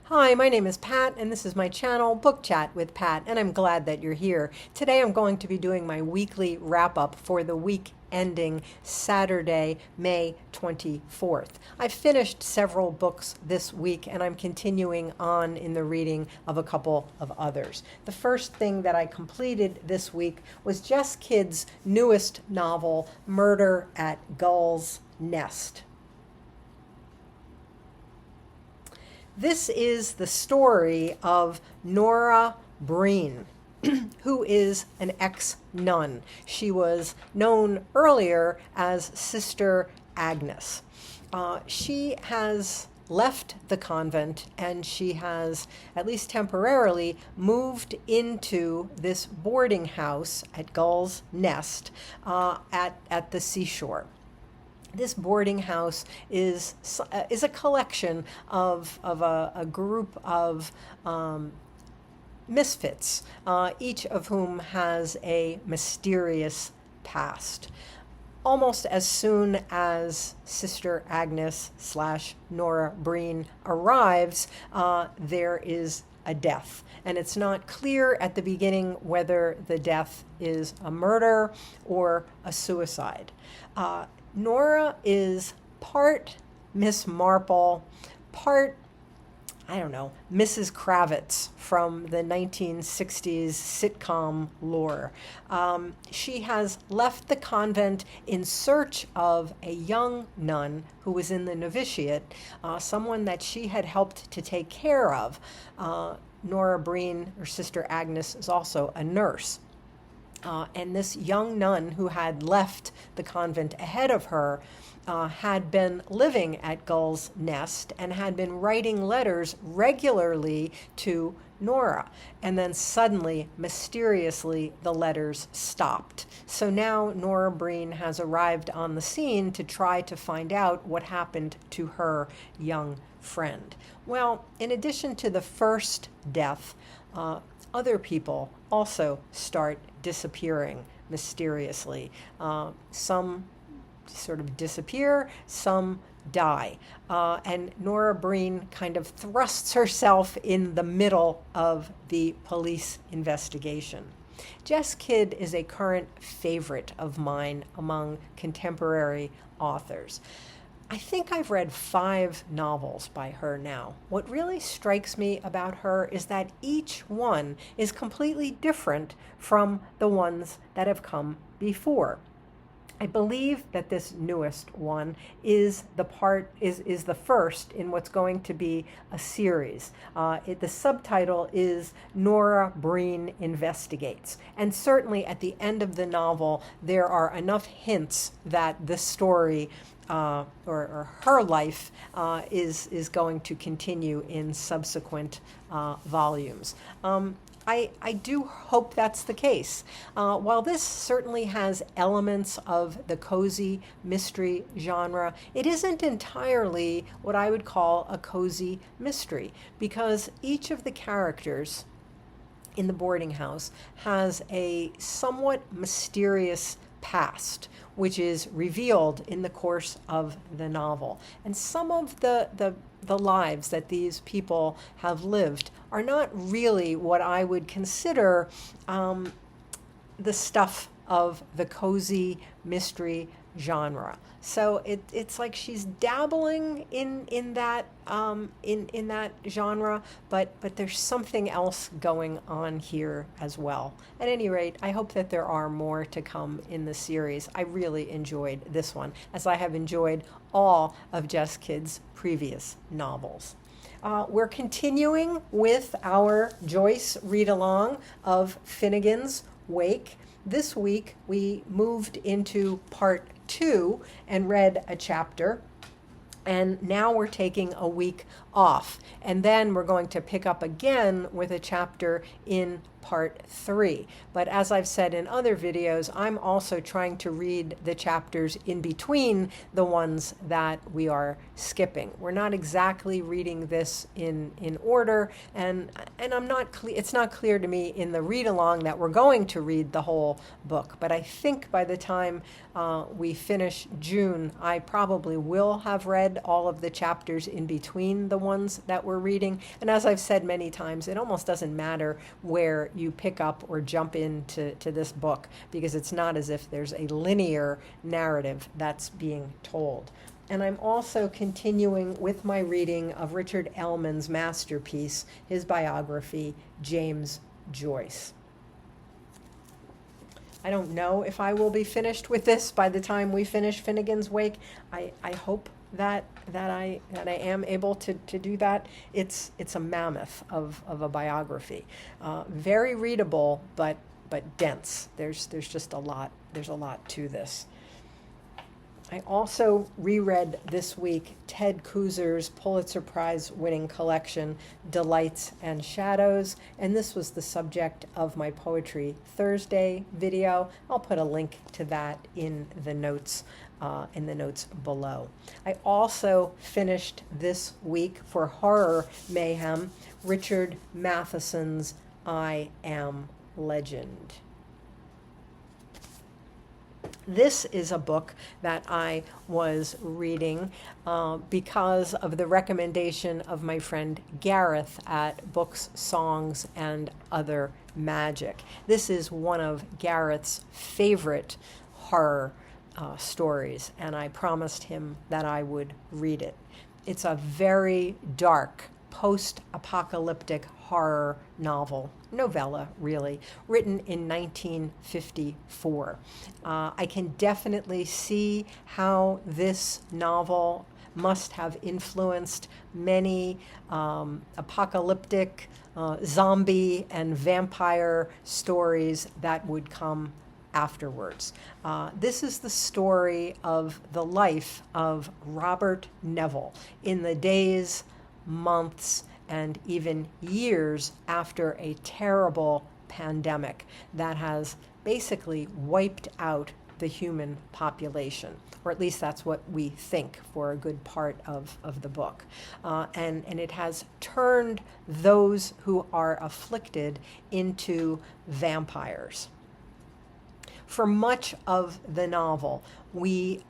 Hi, my name is Pat, and this is my channel, Book Chat with Pat, and I'm glad that you're here. Today I'm going to be doing my weekly wrap-up for the week ending Saturday, May 24th. I've finished several books this week, and I'm continuing on in the reading of a couple of others. The first thing that I completed this week was Jess Kidd's newest novel, Murder at Gulls' Nest. This is the story of Nora Breen, who is an ex-nun. She was known earlier as Sister Agnes. She has left the convent and she has, at least temporarily, moved into this boarding house at Gulls' Nest at the seashore. This boarding house is a collection of a group of misfits, each of whom has a mysterious past. Almost as soon as Sister Agnes / Nora Breen arrives, there is a death. And it's not clear at the beginning whether the death is a murder or a suicide. Nora is part Miss Marple, part, I don't know, Mrs. Kravitz from the 1960s sitcom lore. She has left the convent in search of a young nun who was in the novitiate, someone that she had helped to take care of. Nora Breen, or Sister Agnes, is also a nurse. And this young nun who had left the convent ahead of her had been living at Gulls' Nest and had been writing letters regularly to Nora. And then suddenly, mysteriously, the letters stopped. So now Nora Breen has arrived on the scene to try to find out what happened to her young friend. Well, in addition to the first death, other people also start disappearing mysteriously. Some sort of disappear, some die. And Nora Breen kind of thrusts herself in the middle of the police investigation. Jess Kidd is a current favorite of mine among contemporary authors. I think I've read 5 novels by her now. What really strikes me about her is that each one is completely different from the ones that have come before. I believe that this newest one is the first in what's going to be a series. The subtitle is Nora Breen Investigates. And certainly at the end of the novel, there are enough hints that the story or her life is going to continue in subsequent volumes. I do hope that's the case. While this certainly has elements of the cozy mystery genre, it isn't entirely what I would call a cozy mystery, because each of the characters in the boarding house has a somewhat mysterious past, which is revealed in the course of the novel. And some of the lives that these people have lived are not really what I would consider the stuff of the cozy mystery genre. So it's like she's dabbling in that genre, but there's something else going on here as well. At any rate, I hope that there are more to come in the series. I really enjoyed this one, as I have enjoyed all of Jess Kidd's previous novels. We're continuing with our Joyce read-along of Finnegans Wake. This week we moved into part 2 and read a chapter, and now we're taking a week off, and then we're going to pick up again with a chapter in part 3. But as I've said in other videos, I'm also trying to read the chapters in between the ones that we are skipping. We're not exactly reading this in order, and it's not clear to me in the read along that we're going to read the whole book. But I think by the time we finish June, I probably will have read all of the chapters in between the ones that we're reading. And as I've said many times, it almost doesn't matter where you pick up or jump into this book, because it's not as if there's a linear narrative that's being told. And I'm also continuing with my reading of Richard Ellman's masterpiece, his biography, James Joyce. I don't know if I will be finished with this by the time we finish Finnegans Wake. I hope that I am able to do that. It's a mammoth of a biography, very readable, but dense. There's just a lot. There's a lot to this. I also reread this week Ted Kooser's Pulitzer Prize winning collection, Delights and Shadows, and this was the subject of my Poetry Thursday video. I'll put a link to that in the notes below. I also finished this week for Horror Mayhem, Richard Matheson's I Am Legend. This is a book that I was reading because of the recommendation of my friend Gareth at Books, Songs, and Other Magic. This is one of Gareth's favorite horror stories, and I promised him that I would read it. It's a very dark, post-apocalyptic horror novella, really, written in 1954. I can definitely see how this novel must have influenced many apocalyptic zombie and vampire stories that would come afterwards. This is the story of the life of Robert Neville in the days, months, and even years after a terrible pandemic that has basically wiped out the human population, or at least that's what we think for a good part of the book. And it has turned those who are afflicted into vampires. For much of the novel, we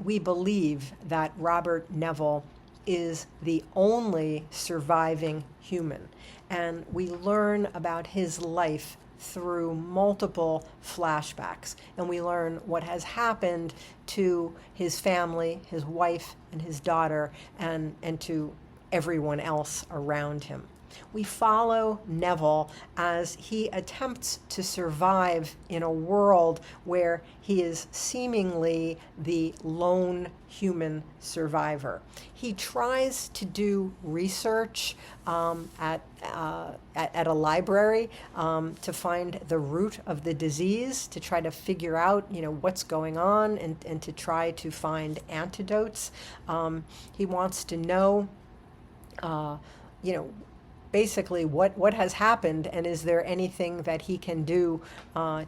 believe that Robert Neville is the only surviving human, and we learn about his life through multiple flashbacks, and we learn what has happened to his family, his wife, and his daughter, and to everyone else around him. We follow Neville as he attempts to survive in a world where he is seemingly the lone human survivor. He tries to do research at a library to find the root of the disease, to try to figure out, what's going on, and to try to find antidotes. He wants to know, basically what has happened, and is there anything that he can do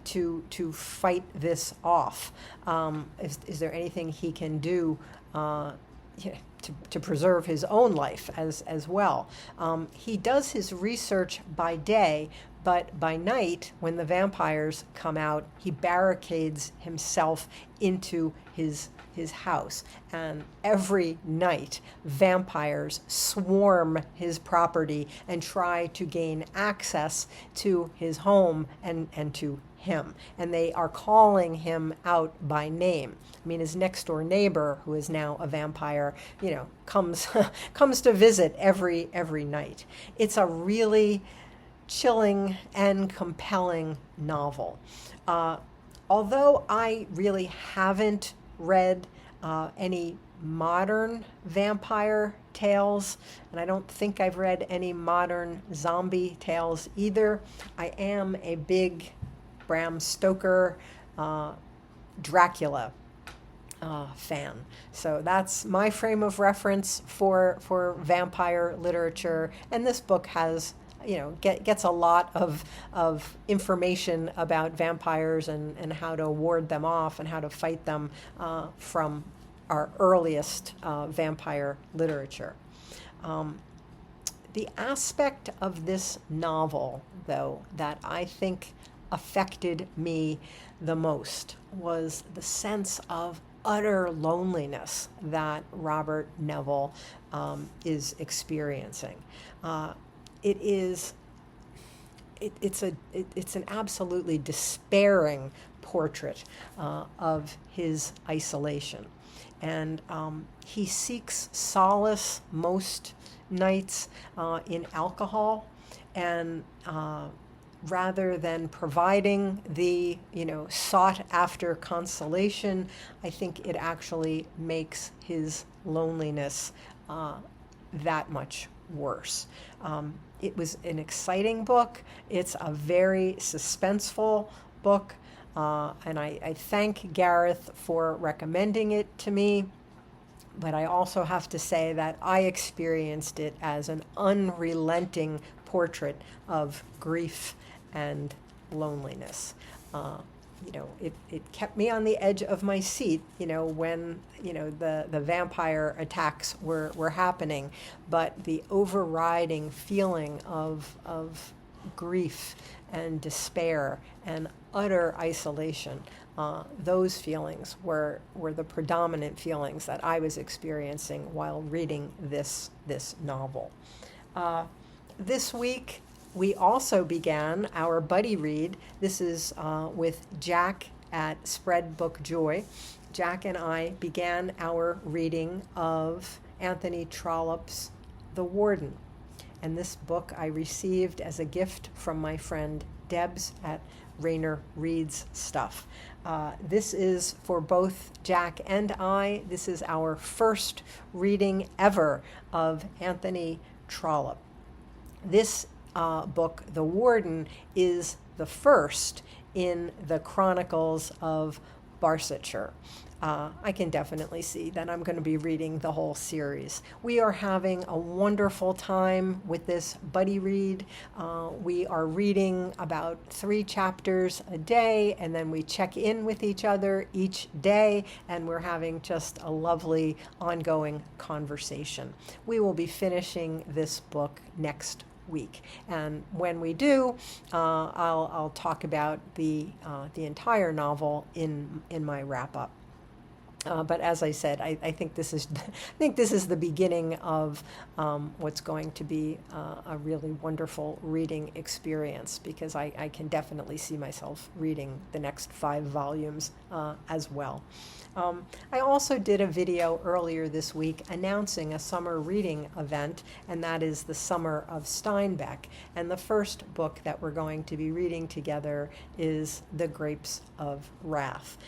to fight this off? Is there anything he can do to preserve his own life as well? He does his research by day, but by night, when the vampires come out, he barricades himself into his house, and every night vampires swarm his property and try to gain access to his home and to him, and they are calling him out by name. I mean, his next door neighbor, who is now a vampire, comes to visit every night. It's a really chilling and compelling novel. Although I really haven't read any modern vampire tales, and I don't think I've read any modern zombie tales either, I am a big Bram Stoker Dracula fan. So that's my frame of reference for vampire literature, and this book has gets a lot of information about vampires and how to ward them off and how to fight them from our earliest vampire literature. The aspect of this novel, though, that I think affected me the most was the sense of utter loneliness that Robert Neville is experiencing. It's an absolutely despairing portrait of his isolation. And he seeks solace most nights in alcohol, and rather than providing the sought after consolation, I think it actually makes his loneliness that much worse. It was an exciting book. It's a very suspenseful book. And I thank Gareth for recommending it to me, but I also have to say that I experienced it as an unrelenting portrait of grief and loneliness. It kept me on the edge of my seat, when, the vampire attacks were happening, but the overriding feeling of grief and despair and utter isolation, those feelings were the predominant feelings that I was experiencing while reading this novel. This week, we also began our buddy read. This is with Jack at Spread Book Joy. Jack and I began our reading of Anthony Trollope's The Warden. And this book I received as a gift from my friend Debs at Rainer Reads Stuff. This is for both Jack and I. This is our first reading ever of Anthony Trollope. This book, The Warden, is the first in the Chronicles of Barsetshire. I can definitely see that I'm going to be reading the whole series. We are having a wonderful time with this buddy read. We are reading about 3 chapters a day, and then we check in with each other each day, and we're having just a lovely ongoing conversation. We will be finishing this book next week, and when we do, I'll talk about the entire novel in my wrap up. But as I said, I think this is the beginning of what's going to be a really wonderful reading experience, because I can definitely see myself reading the next 5 volumes as well. I also did a video earlier this week announcing a summer reading event, and that is the Summer of Steinbeck. And the first book that we're going to be reading together is The Grapes of Wrath.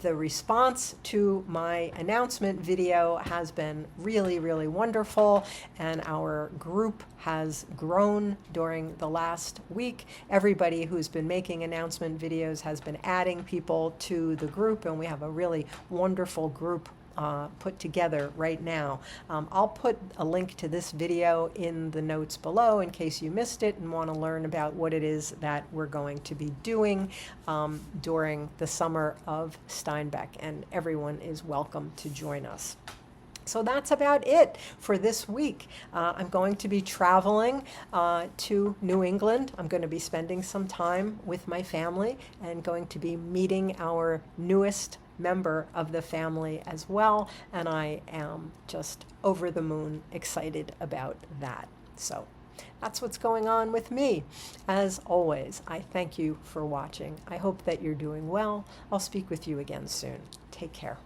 The response to my announcement video has been really, really wonderful, and our group has grown during the last week. Everybody who's been making announcement videos has been adding people to the group, and we have a really wonderful group put together right now. I'll put a link to this video in the notes below in case you missed it and want to learn about what it is that we're going to be doing during the Summer of Steinbeck, and everyone is welcome to join us. So that's about it for this week. I'm going to be traveling to New England. I'm going to be spending some time with my family and going to be meeting our newest member of the family as well, and I am just over the moon excited about that. So that's what's going on with me. As always, I thank you for watching. I hope that you're doing well. I'll speak with you again soon. Take care.